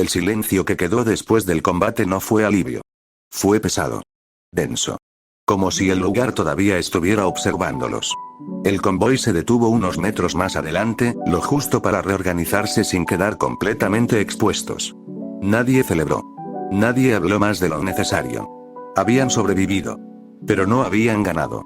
El silencio que quedó después del combate no fue alivio. Fue pesado. Denso. Como si el lugar todavía estuviera observándolos. El convoy se detuvo unos metros más adelante, lo justo para reorganizarse sin quedar completamente expuestos. Nadie celebró. Nadie habló más de lo necesario. Habían sobrevivido. Pero no habían ganado.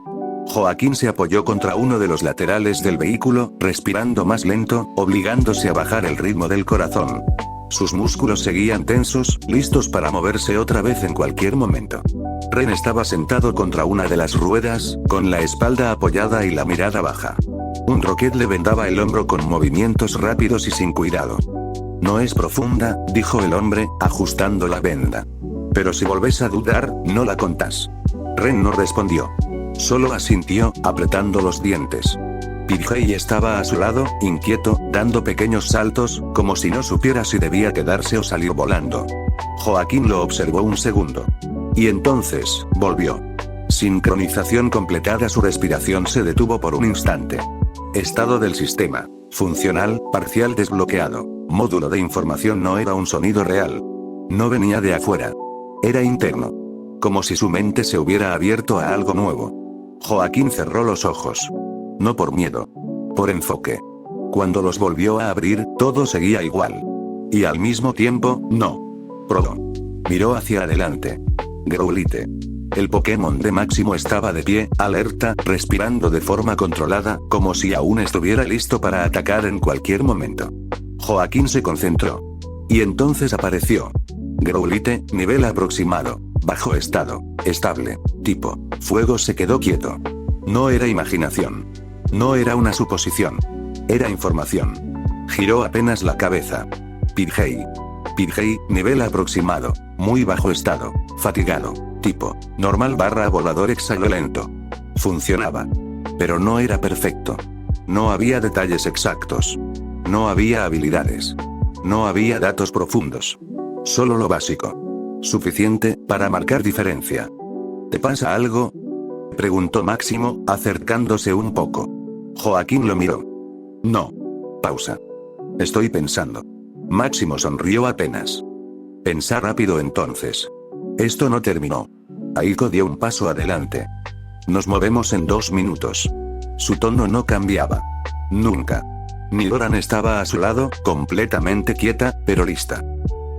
Joaquín se apoyó contra uno de los laterales del vehículo, respirando más lento, obligándose a bajar el ritmo del corazón. Sus músculos seguían tensos, listos para moverse otra vez en cualquier momento. Ren estaba sentado contra una de las ruedas, con la espalda apoyada y la mirada baja. Un Rocket le vendaba el hombro con movimientos rápidos y sin cuidado. No es profunda, dijo el hombre, ajustando la venda. Pero si volvés a dudar, no la contás. Ren no respondió. Solo asintió, apretando los dientes. Pidgey estaba a su lado, inquieto, dando pequeños saltos, como si no supiera si debía quedarse o salir volando. Joaquín lo observó un segundo. Y entonces, volvió. Sincronización completada. Su respiración se detuvo por un instante. Estado del sistema. Funcional, parcial desbloqueado. Módulo de información. No era un sonido real. No venía de afuera. Era interno. Como si su mente se hubiera abierto a algo nuevo. Joaquín cerró los ojos. No por miedo. Por enfoque. Cuando los volvió a abrir, todo seguía igual. Y al mismo tiempo, no. Probó. Miró hacia adelante. Growlithe. El Pokémon de Máximo estaba de pie, alerta, respirando de forma controlada, como si aún estuviera listo para atacar en cualquier momento. Joaquín se concentró. Y entonces apareció. Growlithe, nivel aproximado. Bajo estado. Estable. Tipo. Fuego. Se quedó quieto. No era imaginación. No era una suposición. Era información. Giró apenas la cabeza. Pidgey. Pidgey, nivel aproximado. Muy bajo estado. Fatigado. Tipo. Normal / volador exhalolento. Funcionaba. Pero no era perfecto. No había detalles exactos. No había habilidades. No había datos profundos. Solo lo básico. Suficiente para marcar diferencia. ¿Te pasa algo?, preguntó Máximo, acercándose un poco. Joaquín lo miró. No. Pausa. Estoy pensando. Máximo sonrió apenas. Pensá rápido entonces. Esto no terminó. Aiko dio un paso adelante. Nos movemos en 2 minutos. Su tono no cambiaba. Nunca. Nidoran estaba a su lado, completamente quieta, pero lista.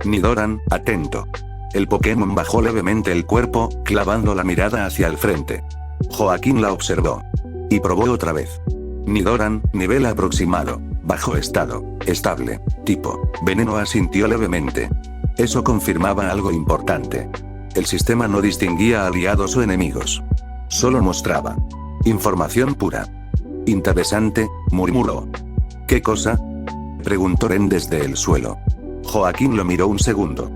Nidoran, atento. El Pokémon bajó levemente el cuerpo, clavando la mirada hacia el frente. Joaquín la observó. Y probó otra vez. Nidoran, nivel aproximado. Bajo estado. Estable. Tipo. Veneno. Asintió levemente. Eso confirmaba algo importante. El sistema no distinguía aliados o enemigos. Solo mostraba información pura. Interesante, murmuró. ¿Qué cosa?, preguntó Ren desde el suelo. Joaquín lo miró un segundo.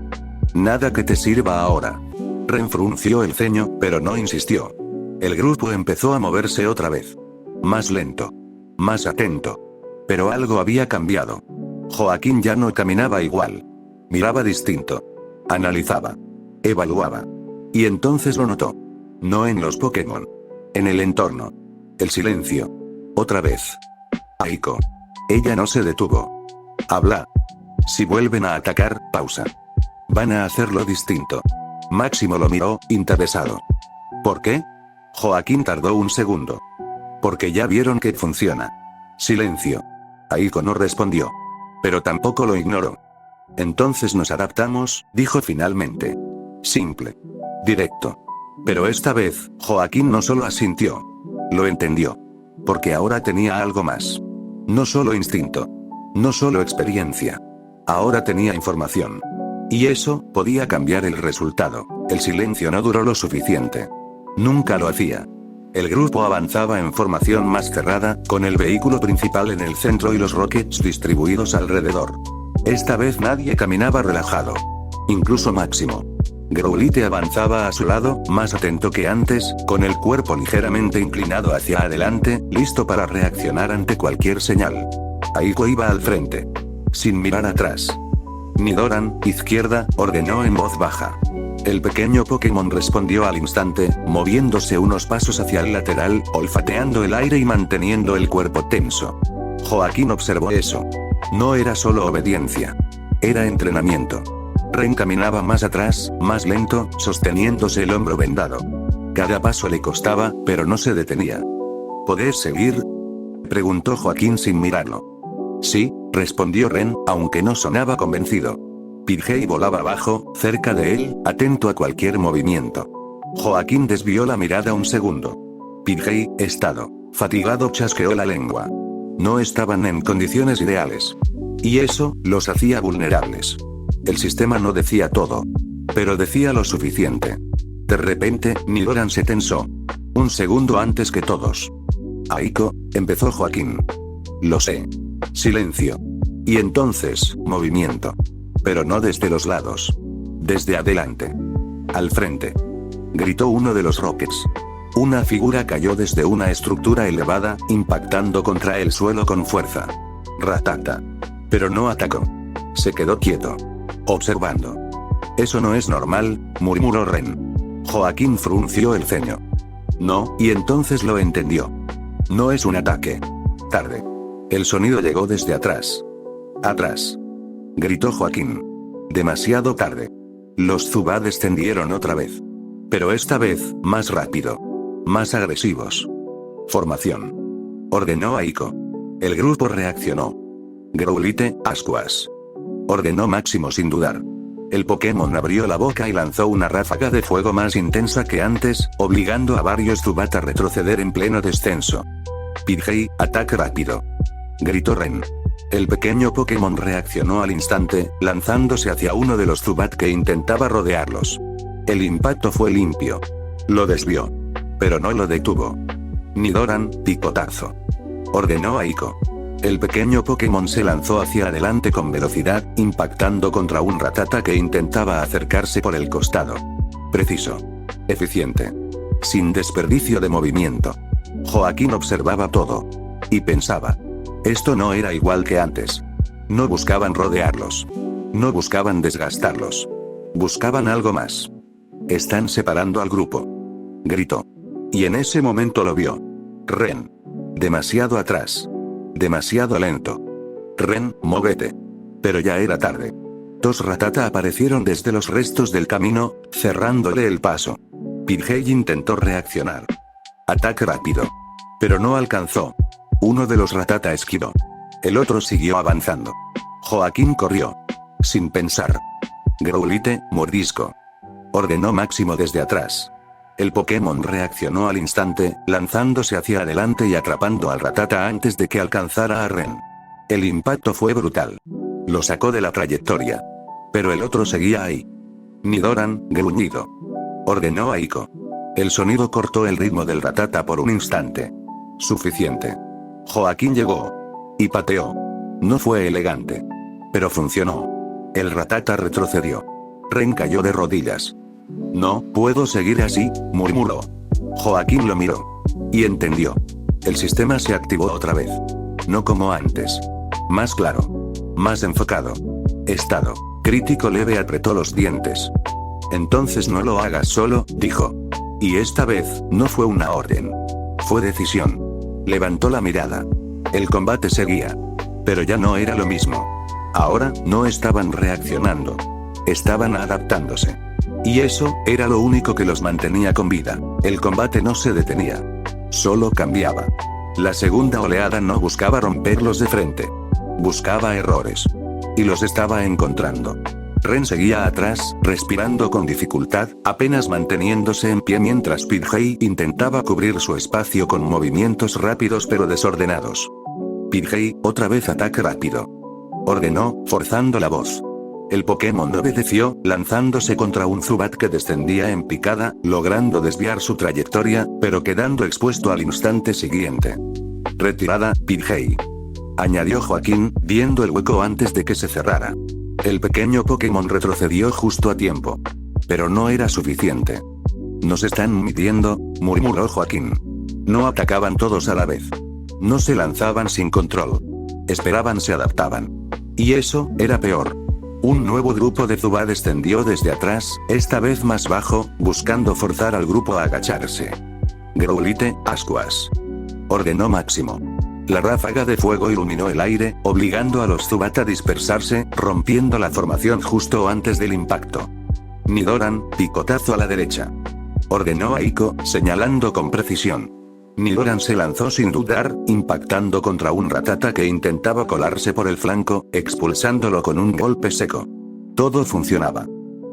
Nada que te sirva ahora. Ren frunció el ceño, pero no insistió. El grupo empezó a moverse otra vez. Más lento. Más atento. Pero algo había cambiado. Joaquín ya no caminaba igual. Miraba distinto. Analizaba. Evaluaba. Y entonces lo notó. No en los Pokémon. En el entorno. El silencio. Otra vez. Aiko. Ella no se detuvo. Habla. Si vuelven a atacar, pausa. Van a hacerlo distinto. Máximo lo miró, interesado. ¿Por qué? Joaquín tardó un segundo. Porque ya vieron que funciona. Silencio. Aiko no respondió. Pero tampoco lo ignoró. Entonces nos adaptamos, dijo finalmente. Simple. Directo. Pero esta vez, Joaquín no solo asintió. Lo entendió. Porque ahora tenía algo más. No solo instinto. No solo experiencia. Ahora tenía información. Y eso podía cambiar el resultado. El silencio no duró lo suficiente. Nunca lo hacía. El grupo avanzaba en formación más cerrada, con el vehículo principal en el centro y los Rockets distribuidos alrededor. Esta vez nadie caminaba relajado. Incluso Máximo. Growlithe avanzaba a su lado, más atento que antes, con el cuerpo ligeramente inclinado hacia adelante, listo para reaccionar ante cualquier señal. Aiko iba al frente. Sin mirar atrás. Nidoran, izquierda, ordenó en voz baja. El pequeño Pokémon respondió al instante, moviéndose unos pasos hacia el lateral, olfateando el aire y manteniendo el cuerpo tenso. Joaquín observó eso. No era solo obediencia. Era entrenamiento. Ren caminaba más atrás, más lento, sosteniéndose el hombro vendado. Cada paso le costaba, pero no se detenía. ¿Podés seguir?, preguntó Joaquín sin mirarlo. Sí, respondió Ren, aunque no sonaba convencido. Pidgey volaba abajo, cerca de él, atento a cualquier movimiento. Joaquín desvió la mirada un segundo. Pidgey, fatigado, chasqueó la lengua. No estaban en condiciones ideales. Y eso, los hacía vulnerables. El sistema no decía todo. Pero decía lo suficiente. De repente, Nidoran se tensó. Un segundo antes que todos. Aiko, empezó Joaquín. Lo sé. Silencio. Y entonces, movimiento. Pero no desde los lados. Desde adelante. Al frente. Gritó uno de los Rockets. Una figura cayó desde una estructura elevada, impactando contra el suelo con fuerza. Ratata. Pero no atacó. Se quedó quieto. Observando. Eso no es normal, murmuró Ren. Joaquín frunció el ceño. No, y entonces lo entendió. No es un ataque. Tarde. El sonido llegó desde atrás. Atrás. Gritó Joaquín. Demasiado tarde. Los Zubat descendieron otra vez. Pero esta vez, más rápido. Más agresivos. Formación. Ordenó Aiko. El grupo reaccionó. Growlithe, Ascuas. Ordenó Máximo sin dudar. El Pokémon abrió la boca y lanzó una ráfaga de fuego más intensa que antes, obligando a varios Zubat a retroceder en pleno descenso. Pidgey, ataque rápido. Gritó Ren. El pequeño Pokémon reaccionó al instante, lanzándose hacia uno de los Zubat que intentaba rodearlos. El impacto fue limpio. Lo desvió. Pero no lo detuvo. Nidoran, picotazo. Ordenó Aiko. El pequeño Pokémon se lanzó hacia adelante con velocidad, impactando contra un Rattata que intentaba acercarse por el costado. Preciso. Eficiente. Sin desperdicio de movimiento. Joaquín observaba todo. Y pensaba. Esto no era igual que antes. No buscaban rodearlos. No buscaban desgastarlos. Buscaban algo más. Están separando al grupo. Gritó. Y en ese momento lo vio. Ren. Demasiado atrás. Demasiado lento. Ren, móvete. Pero ya era tarde. Dos Rattata aparecieron desde los restos del camino, cerrándole el paso. Pidgey intentó reaccionar. Ataque rápido. Pero no alcanzó. Uno de los Rattata esquivó. El otro siguió avanzando. Joaquín corrió. Sin pensar. Growlithe, mordisco. Ordenó Máximo desde atrás. El Pokémon reaccionó al instante, lanzándose hacia adelante y atrapando al Rattata antes de que alcanzara a Ren. El impacto fue brutal. Lo sacó de la trayectoria. Pero el otro seguía ahí. Nidoran, gruñido. Ordenó Aiko. El sonido cortó el ritmo del Rattata por un instante. Suficiente. Joaquín llegó. Y pateó. No fue elegante. Pero funcionó. El Rattata retrocedió. Ren cayó de rodillas. No puedo seguir así, murmuró. Joaquín lo miró. Y entendió. El sistema se activó otra vez. No como antes. Más claro. Más enfocado. Estado crítico leve, apretó los dientes. Entonces no lo hagas solo, dijo. Y esta vez, no fue una orden. Fue decisión. Levantó la mirada. El combate seguía. Pero ya no era lo mismo. Ahora, no estaban reaccionando. Estaban adaptándose. Y eso, era lo único que los mantenía con vida. El combate no se detenía. Solo cambiaba. La segunda oleada no buscaba romperlos de frente. Buscaba errores. Y los estaba encontrando. Ren seguía atrás, respirando con dificultad, apenas manteniéndose en pie mientras Pidgey intentaba cubrir su espacio con movimientos rápidos pero desordenados. Pidgey, otra vez ataque rápido. Ordenó, forzando la voz. El Pokémon obedeció, lanzándose contra un Zubat que descendía en picada, logrando desviar su trayectoria, pero quedando expuesto al instante siguiente. Retirada, Pidgey. Añadió Joaquín, viendo el hueco antes de que se cerrara. El pequeño Pokémon retrocedió justo a tiempo. Pero no era suficiente. Nos están midiendo, murmuró Joaquín. No atacaban todos a la vez. No se lanzaban sin control. Esperaban, se adaptaban. Y eso, era peor. Un nuevo grupo de Zubat descendió desde atrás, esta vez más bajo, buscando forzar al grupo a agacharse. Growlithe, Ascuas. Ordenó Máximo. La ráfaga de fuego iluminó el aire, obligando a los Zubat a dispersarse, rompiendo la formación justo antes del impacto. Nidoran, picotazo a la derecha. Ordenó Aiko, señalando con precisión. Nidoran se lanzó sin dudar, impactando contra un Rattata que intentaba colarse por el flanco, expulsándolo con un golpe seco. Todo funcionaba.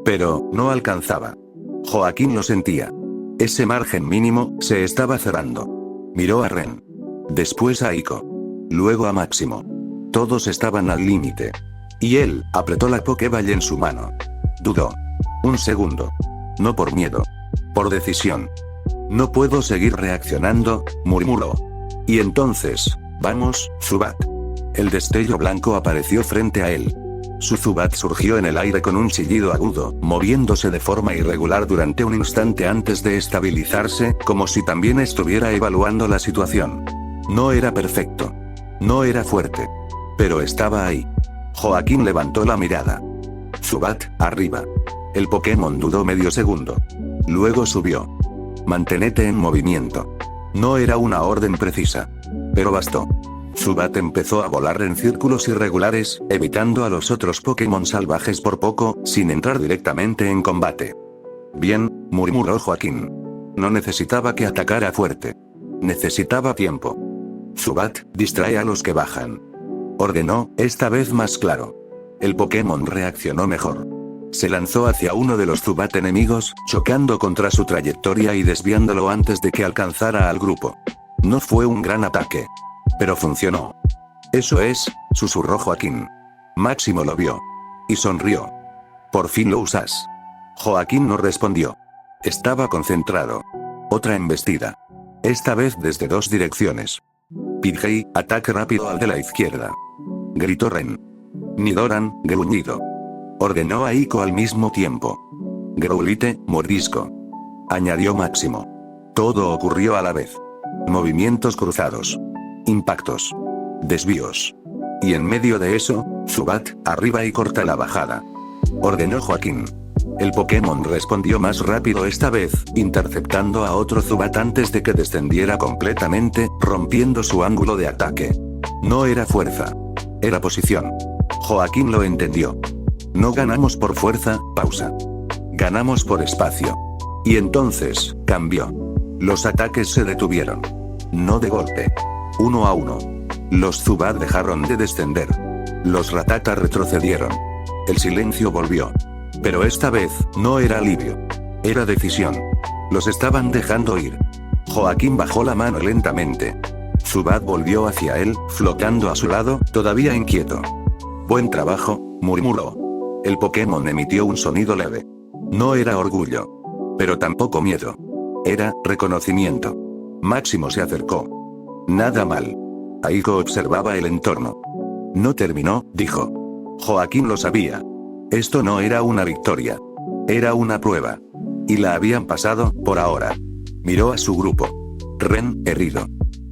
Pero, no alcanzaba. Joaquín lo sentía. Ese margen mínimo, se estaba cerrando. Miró a Ren. Después a Aiko. Luego a Máximo. Todos estaban al límite. Y él, apretó la Pokéball en su mano. Dudó. Un segundo. No por miedo. Por decisión. No puedo seguir reaccionando, murmuró. Y entonces, vamos, Zubat. El destello blanco apareció frente a él. Su Zubat surgió en el aire con un chillido agudo, moviéndose de forma irregular durante un instante antes de estabilizarse, como si también estuviera evaluando la situación. No era perfecto. No era fuerte. Pero estaba ahí. Joaquín levantó la mirada. Zubat, arriba. El Pokémon dudó medio segundo. Luego subió. Mantenete en movimiento. No era una orden precisa. Pero bastó. Zubat empezó a volar en círculos irregulares, evitando a los otros Pokémon salvajes por poco, sin entrar directamente en combate. Bien, murmuró Joaquín. No necesitaba que atacara fuerte. Necesitaba tiempo. Zubat, distrae a los que bajan. Ordenó, esta vez más claro. El Pokémon reaccionó mejor. Se lanzó hacia uno de los Zubat enemigos, chocando contra su trayectoria y desviándolo antes de que alcanzara al grupo. No fue un gran ataque. Pero funcionó. Eso es, susurró Joaquín. Máximo lo vio. Y sonrió. Por fin lo usas. Joaquín no respondió. Estaba concentrado. Otra embestida. Esta vez desde dos direcciones. Pidgey, ataque rápido al de la izquierda. Gritó Ren. Nidoran, gruñido. Ordenó a Aiko al mismo tiempo. Growlithe, mordisco. Añadió Máximo. Todo ocurrió a la vez. Movimientos cruzados. Impactos. Desvíos. Y en medio de eso, Zubat, arriba y corta la bajada. Ordenó Joaquín. El Pokémon respondió más rápido esta vez, interceptando a otro Zubat antes de que descendiera completamente, rompiendo su ángulo de ataque. No era fuerza. Era posición. Joaquín lo entendió. No ganamos por fuerza, pausa. Ganamos por espacio. Y entonces, cambió. Los ataques se detuvieron. No de golpe. 1 a 1. Los Zubat dejaron de descender. Los Rattata retrocedieron. El silencio volvió. Pero esta vez, no era alivio. Era decisión. Los estaban dejando ir. Joaquín bajó la mano lentamente. Zubat volvió hacia él, flotando a su lado, todavía inquieto. Buen trabajo, murmuró. El Pokémon emitió un sonido leve. No era orgullo. Pero tampoco miedo. Era reconocimiento. Máximo se acercó. Nada mal. Aiko observaba el entorno. No terminó, dijo. Joaquín lo sabía. Esto no era una victoria. Era una prueba. Y la habían pasado, por ahora. Miró a su grupo. Ren, herido.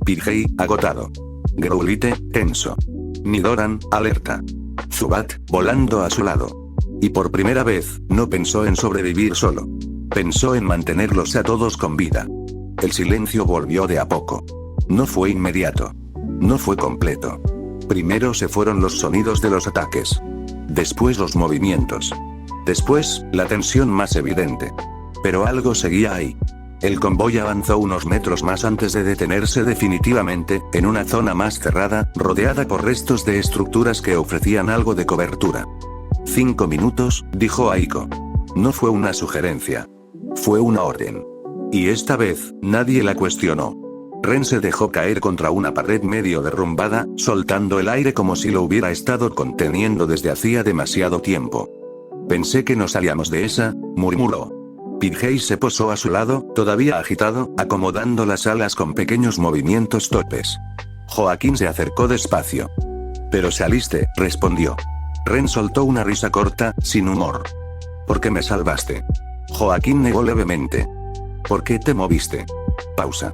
Pidgey, agotado. Growlithe, tenso. Nidoran, alerta. Zubat, volando a su lado. Y por primera vez, no pensó en sobrevivir solo. Pensó en mantenerlos a todos con vida. El silencio volvió de a poco. No fue inmediato. No fue completo. Primero se fueron los sonidos de los ataques. Después los movimientos. Después, la tensión más evidente. Pero algo seguía ahí. El convoy avanzó unos metros más antes de detenerse definitivamente, en una zona más cerrada, rodeada por restos de estructuras que ofrecían algo de cobertura. 5 minutos, dijo Aiko. No fue una sugerencia. Fue una orden. Y esta vez, nadie la cuestionó. Ren se dejó caer contra una pared medio derrumbada, soltando el aire como si lo hubiera estado conteniendo desde hacía demasiado tiempo. Pensé que no salíamos de esa, murmuró. Pidgey se posó a su lado, todavía agitado, acomodando las alas con pequeños movimientos torpes. Joaquín se acercó despacio. Pero saliste, respondió. Ren soltó una risa corta, sin humor. ¿Por qué me salvaste? Joaquín negó levemente. ¿Por qué te moviste? Pausa.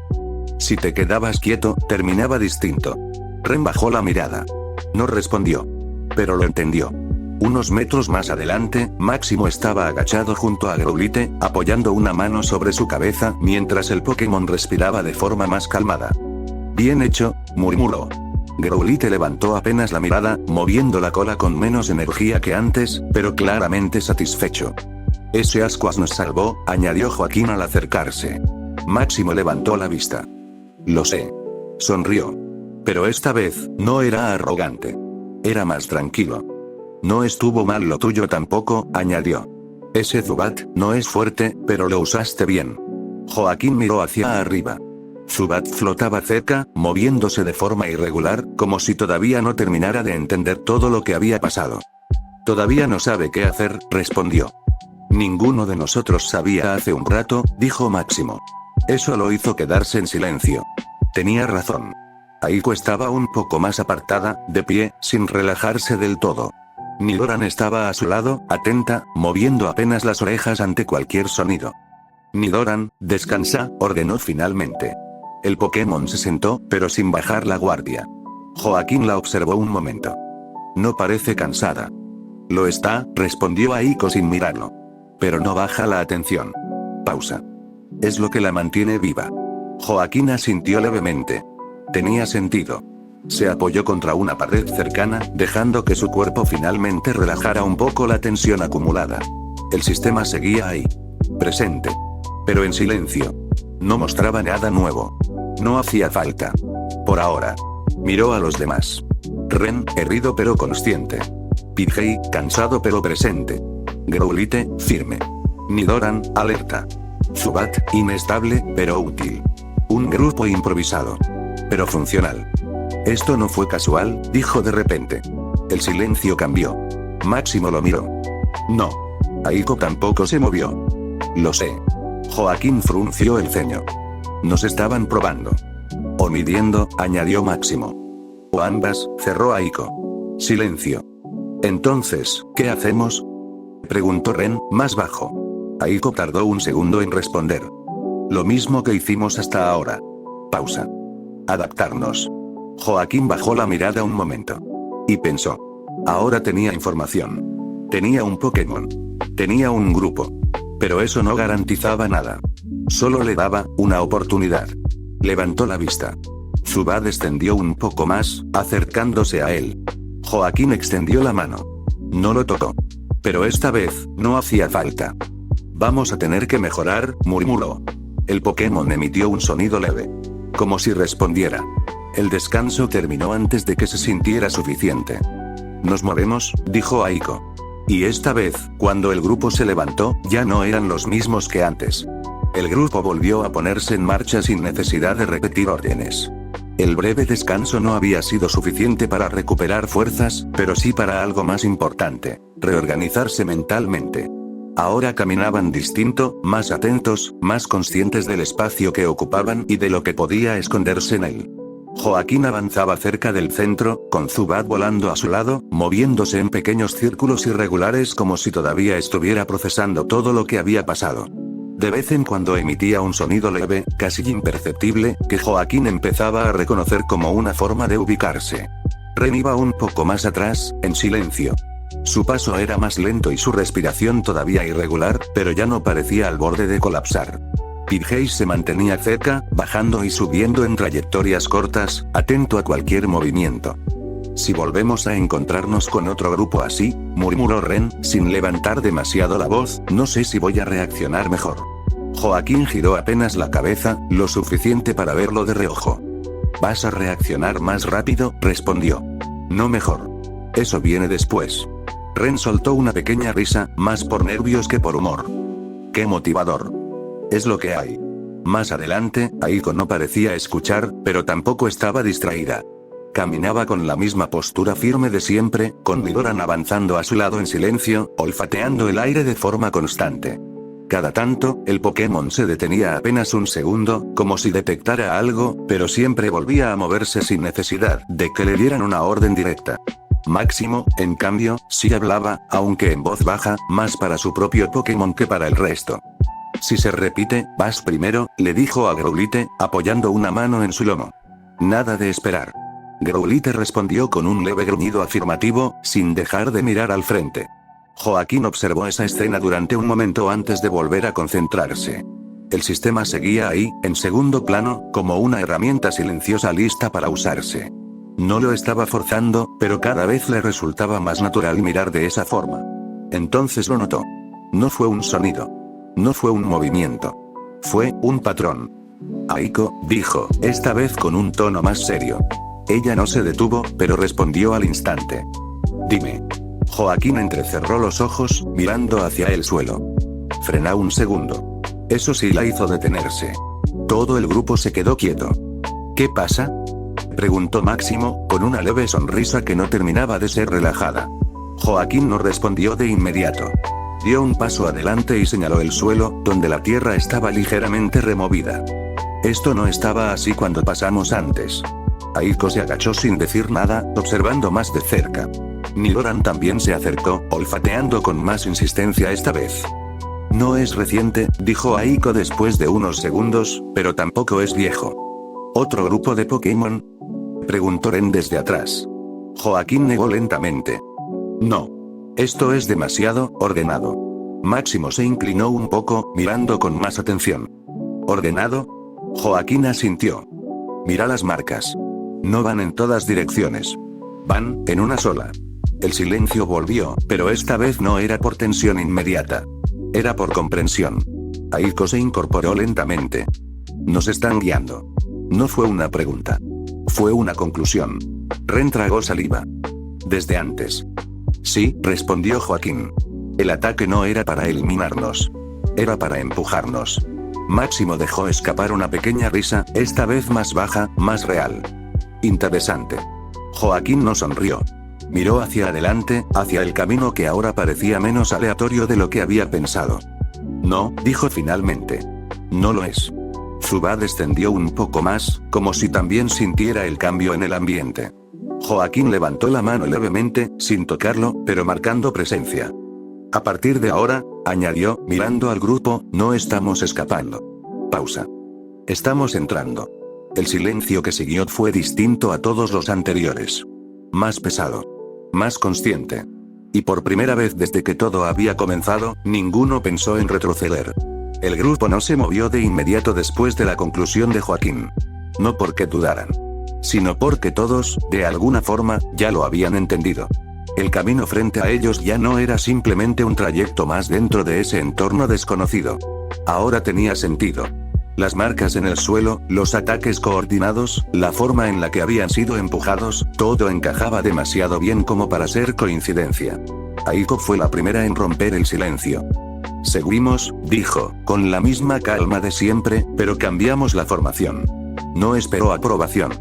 Si te quedabas quieto, terminaba distinto. Ren bajó la mirada. No respondió. Pero lo entendió. Unos metros más adelante, Máximo estaba agachado junto a Growlithe, apoyando una mano sobre su cabeza, mientras el Pokémon respiraba de forma más calmada. Bien hecho, murmuró. Growlithe levantó apenas la mirada, moviendo la cola con menos energía que antes, pero claramente satisfecho. Ese ascuas nos salvó, añadió Joaquín al acercarse. Máximo levantó la vista. Lo sé. Sonrió. Pero esta vez, no era arrogante. Era más tranquilo. No estuvo mal lo tuyo tampoco, añadió. Ese Zubat no es fuerte, pero lo usaste bien. Joaquín miró hacia arriba. Zubat flotaba cerca, moviéndose de forma irregular, como si todavía no terminara de entender todo lo que había pasado. Todavía no sabe qué hacer, respondió. Ninguno de nosotros sabía hace un rato, dijo Máximo. Eso lo hizo quedarse en silencio. Tenía razón. Aiko estaba un poco más apartada, de pie, sin relajarse del todo. Nidoran estaba a su lado, atenta, moviendo apenas las orejas ante cualquier sonido. Nidoran, descansa, ordenó finalmente. El Pokémon se sentó, pero sin bajar la guardia. Joaquín la observó un momento. No parece cansada. Lo está, respondió Aiko sin mirarlo. Pero no baja la atención. Pausa. Es lo que la mantiene viva. Joaquín asintió levemente. Tenía sentido. Se apoyó contra una pared cercana, dejando que su cuerpo finalmente relajara un poco la tensión acumulada. El sistema seguía ahí. Presente. Pero en silencio. No mostraba nada nuevo. No hacía falta. Por ahora. Miró a los demás. Ren, herido pero consciente. Pidgey, cansado pero presente. Growlithe, firme. Nidoran, alerta. Zubat, inestable, pero útil. Un grupo improvisado. Pero funcional. Esto no fue casual, dijo de repente. El silencio cambió. Máximo lo miró. No. Aiko tampoco se movió. Lo sé. Joaquín frunció el ceño. Nos estaban probando. O midiendo, añadió Máximo. O ambas, cerró Aiko. Silencio. Entonces, ¿qué hacemos? Preguntó Ren, más bajo. Aiko tardó un segundo en responder. Lo mismo que hicimos hasta ahora. Pausa. Adaptarnos. Joaquín bajó la mirada un momento. Y pensó. Ahora tenía información. Tenía un Pokémon. Tenía un grupo. Pero eso no garantizaba nada. Solo le daba una oportunidad. Levantó la vista. Zubat descendió un poco más, acercándose a él. Joaquín extendió la mano. No lo tocó. Pero esta vez, no hacía falta. Vamos a tener que mejorar, murmuró. El Pokémon emitió un sonido leve. Como si respondiera. El descanso terminó antes de que se sintiera suficiente. Nos movemos, dijo Aiko. Y esta vez, cuando el grupo se levantó, ya no eran los mismos que antes. El grupo volvió a ponerse en marcha sin necesidad de repetir órdenes. El breve descanso no había sido suficiente para recuperar fuerzas, pero sí para algo más importante, reorganizarse mentalmente. Ahora caminaban distinto, más atentos, más conscientes del espacio que ocupaban y de lo que podía esconderse en él. Joaquín avanzaba cerca del centro, con Zubat volando a su lado, moviéndose en pequeños círculos irregulares como si todavía estuviera procesando todo lo que había pasado. De vez en cuando emitía un sonido leve, casi imperceptible, que Joaquín empezaba a reconocer como una forma de ubicarse. Ren iba un poco más atrás, en silencio. Su paso era más lento y su respiración todavía irregular, pero ya no parecía al borde de colapsar. Pidgey se mantenía cerca, bajando y subiendo en trayectorias cortas, atento a cualquier movimiento. Si volvemos a encontrarnos con otro grupo así, murmuró Ren, sin levantar demasiado la voz, no sé si voy a reaccionar mejor. Joaquín giró apenas la cabeza, lo suficiente para verlo de reojo. Vas a reaccionar más rápido, respondió. No mejor. Eso viene después. Ren soltó una pequeña risa, más por nervios que por humor. ¡Qué motivador! Es lo que hay. Más adelante, Aiko no parecía escuchar, pero tampoco estaba distraída. Caminaba con la misma postura firme de siempre, con Nidoran avanzando a su lado en silencio, olfateando el aire de forma constante. Cada tanto, el Pokémon se detenía apenas un segundo, como si detectara algo, pero siempre volvía a moverse sin necesidad de que le dieran una orden directa. Máximo, en cambio, sí hablaba, aunque en voz baja, más para su propio Pokémon que para el resto. Si se repite, vas primero, le dijo a Growlithe, apoyando una mano en su lomo. Nada de esperar. Growlithe respondió con un leve gruñido afirmativo, sin dejar de mirar al frente. Joaquín observó esa escena durante un momento antes de volver a concentrarse. El sistema seguía ahí, en segundo plano, como una herramienta silenciosa lista para usarse. No lo estaba forzando, pero cada vez le resultaba más natural mirar de esa forma. Entonces lo notó. No fue un sonido. No fue un movimiento. Fue un patrón. Aiko, dijo, esta vez con un tono más serio. Ella no se detuvo, pero respondió al instante. Dime. Joaquín entrecerró los ojos, mirando hacia el suelo. Frenó un segundo. Eso sí la hizo detenerse. Todo el grupo se quedó quieto. ¿Qué pasa?, preguntó Máximo, con una leve sonrisa que no terminaba de ser relajada. Joaquín no respondió de inmediato. Dio un paso adelante y señaló el suelo, donde la tierra estaba ligeramente removida. Esto no estaba así cuando pasamos antes. Aiko se agachó sin decir nada, observando más de cerca. Nidoran también se acercó, olfateando con más insistencia esta vez. No es reciente, dijo Aiko después de unos segundos, pero tampoco es viejo. ¿Otro grupo de Pokémon?, preguntó Ren desde atrás. Joaquín negó lentamente. No. Esto es demasiado ordenado. Máximo se inclinó un poco, mirando con más atención. ¿Ordenado? Joaquín asintió. Mira las marcas. No van en todas direcciones. Van en una sola. El silencio volvió, pero esta vez no era por tensión inmediata. Era por comprensión. Aiko se incorporó lentamente. Nos están guiando. No fue una pregunta. Fue una conclusión. Ren tragó saliva. Desde antes. Sí, respondió Joaquín. El ataque no era para eliminarnos. Era para empujarnos. Máximo dejó escapar una pequeña risa, esta vez más baja, más real. Interesante. Joaquín no sonrió. Miró hacia adelante, hacia el camino que ahora parecía menos aleatorio de lo que había pensado. No, dijo finalmente. No lo es. Zubat descendió un poco más, como si también sintiera el cambio en el ambiente. Joaquín levantó la mano levemente, sin tocarlo, pero marcando presencia. A partir de ahora, añadió, mirando al grupo, no estamos escapando. Pausa. Estamos entrando. El silencio que siguió fue distinto a todos los anteriores. Más pesado. Más consciente. Y por primera vez desde que todo había comenzado, ninguno pensó en retroceder. El grupo no se movió de inmediato después de la conclusión de Joaquín. No porque dudaran, sino porque todos, de alguna forma, ya lo habían entendido. El camino frente a ellos ya no era simplemente un trayecto más dentro de ese entorno desconocido. Ahora tenía sentido. Las marcas en el suelo, los ataques coordinados, la forma en la que habían sido empujados, todo encajaba demasiado bien como para ser coincidencia. Aiko fue la primera en romper el silencio. Seguimos, dijo, con la misma calma de siempre, pero cambiamos la formación. No esperó aprobación.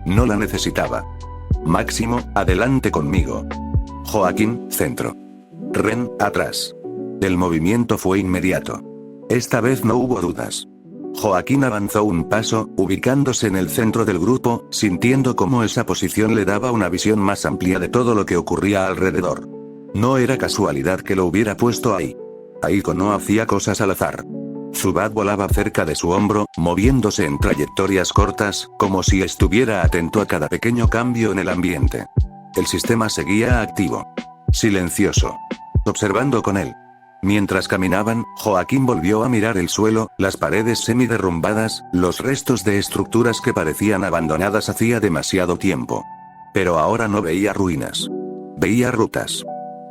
No la necesitaba. Máximo, adelante conmigo. Joaquín, centro. Ren, atrás. El movimiento fue inmediato. Esta vez no hubo dudas. Joaquín avanzó un paso, ubicándose en el centro del grupo, sintiendo cómo esa posición le daba una visión más amplia de todo lo que ocurría alrededor. No era casualidad que lo hubiera puesto ahí. Aiko no hacía cosas al azar. Zubat volaba cerca de su hombro, moviéndose en trayectorias cortas, como si estuviera atento a cada pequeño cambio en el ambiente. El sistema seguía activo. Silencioso. Observando con él. Mientras caminaban, Joaquín volvió a mirar el suelo, las paredes semiderrumbadas, los restos de estructuras que parecían abandonadas hacía demasiado tiempo. Pero ahora no veía ruinas. Veía rutas.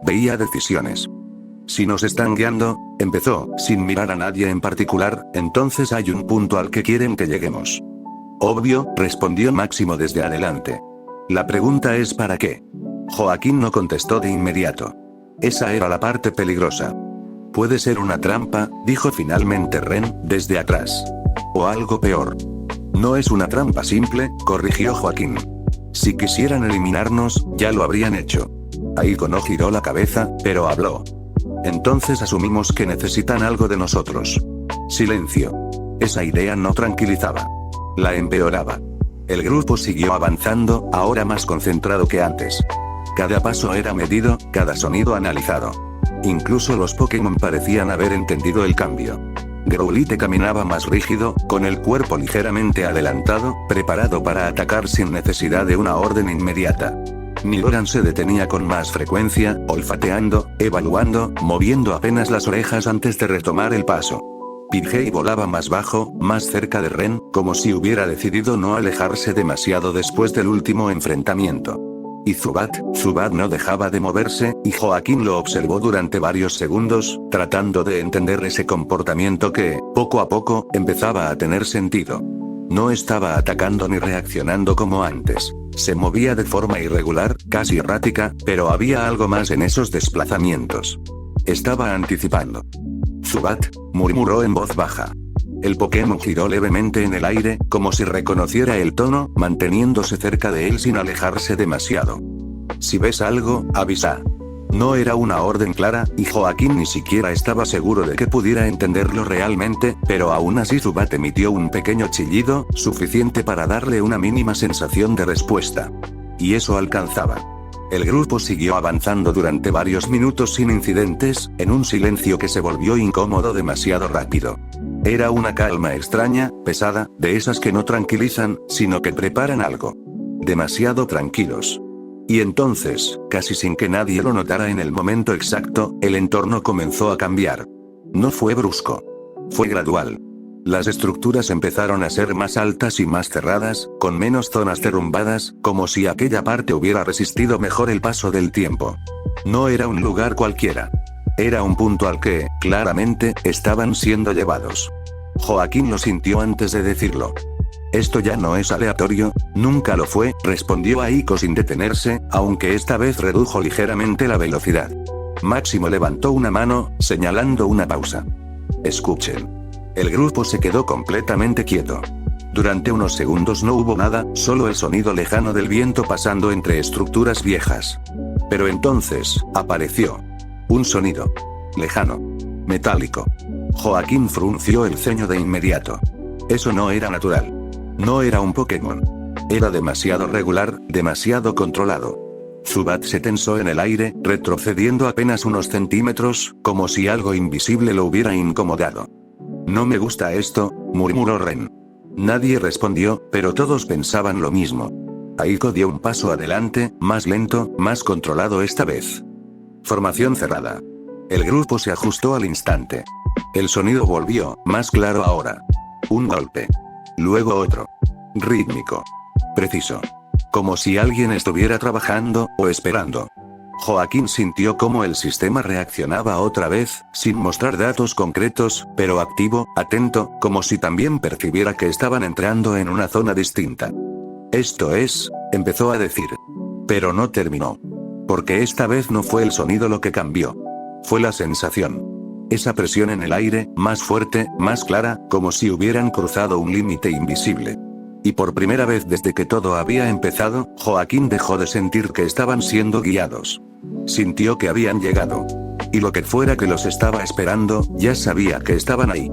Veía decisiones. Si nos están guiando, empezó, sin mirar a nadie en particular, entonces hay un punto al que quieren que lleguemos. Obvio, respondió Máximo desde adelante. La pregunta es ¿para qué? Joaquín no contestó de inmediato. Esa era la parte peligrosa. Puede ser una trampa, dijo finalmente Ren, desde atrás. O algo peor. No es una trampa simple, corrigió Joaquín. Si quisieran eliminarnos, ya lo habrían hecho. Aiko no giró la cabeza, pero habló. Entonces asumimos que necesitan algo de nosotros. Silencio. Esa idea no tranquilizaba. La empeoraba. El grupo siguió avanzando, ahora más concentrado que antes. Cada paso era medido, cada sonido analizado. Incluso los Pokémon parecían haber entendido el cambio. Growlithe caminaba más rígido, con el cuerpo ligeramente adelantado, preparado para atacar sin necesidad de una orden inmediata. Nidoran se detenía con más frecuencia, olfateando, evaluando, moviendo apenas las orejas antes de retomar el paso. Pidgey volaba más bajo, más cerca de Ren, como si hubiera decidido no alejarse demasiado después del último enfrentamiento. Y Zubat no dejaba de moverse, y Joaquín lo observó durante varios segundos, tratando de entender ese comportamiento que, poco a poco, empezaba a tener sentido. No estaba atacando ni reaccionando como antes. Se movía de forma irregular, casi errática, pero había algo más en esos desplazamientos. Estaba anticipando. Zubat, murmuró en voz baja. El Pokémon giró levemente en el aire, como si reconociera el tono, manteniéndose cerca de él sin alejarse demasiado. Si ves algo, avisa. No era una orden clara, y Joaquín ni siquiera estaba seguro de que pudiera entenderlo realmente, pero aún así Zubat emitió un pequeño chillido, suficiente para darle una mínima sensación de respuesta. Y eso alcanzaba. El grupo siguió avanzando durante varios minutos sin incidentes, en un silencio que se volvió incómodo demasiado rápido. Era una calma extraña, pesada, de esas que no tranquilizan, sino que preparan algo. Demasiado tranquilos. Y entonces, casi sin que nadie lo notara en el momento exacto, el entorno comenzó a cambiar. No fue brusco. Fue gradual. Las estructuras empezaron a ser más altas y más cerradas, con menos zonas derrumbadas, como si aquella parte hubiera resistido mejor el paso del tiempo. No era un lugar cualquiera. Era un punto al que, claramente, estaban siendo llevados. Joaquín lo sintió antes de decirlo. Esto ya no es aleatorio, nunca lo fue, respondió Aiko sin detenerse, aunque esta vez redujo ligeramente la velocidad. Máximo levantó una mano, señalando una pausa. Escuchen. El grupo se quedó completamente quieto. Durante unos segundos no hubo nada, solo el sonido lejano del viento pasando entre estructuras viejas. Pero entonces, apareció. Un sonido. Lejano. Metálico. Joaquín frunció el ceño de inmediato. Eso no era natural. No era un Pokémon. Era demasiado regular, demasiado controlado. Zubat se tensó en el aire, retrocediendo apenas unos centímetros, como si algo invisible lo hubiera incomodado. No me gusta esto, murmuró Ren. Nadie respondió, pero todos pensaban lo mismo. Aiko dio un paso adelante, más lento, más controlado esta vez. Formación cerrada. El grupo se ajustó al instante. El sonido volvió, más claro ahora. Un golpe. Luego otro. Rítmico. Preciso. Como si alguien estuviera trabajando, o esperando. Joaquín sintió cómo el sistema reaccionaba otra vez, sin mostrar datos concretos, pero activo, atento, como si también percibiera que estaban entrando en una zona distinta. Esto es, empezó a decir. Pero no terminó. Porque esta vez no fue el sonido lo que cambió. Fue la sensación. Esa presión en el aire, más fuerte, más clara, como si hubieran cruzado un límite invisible. Y por primera vez desde que todo había empezado, Joaquín dejó de sentir que estaban siendo guiados. Sintió que habían llegado. Y lo que fuera que los estaba esperando, ya sabía que estaban ahí.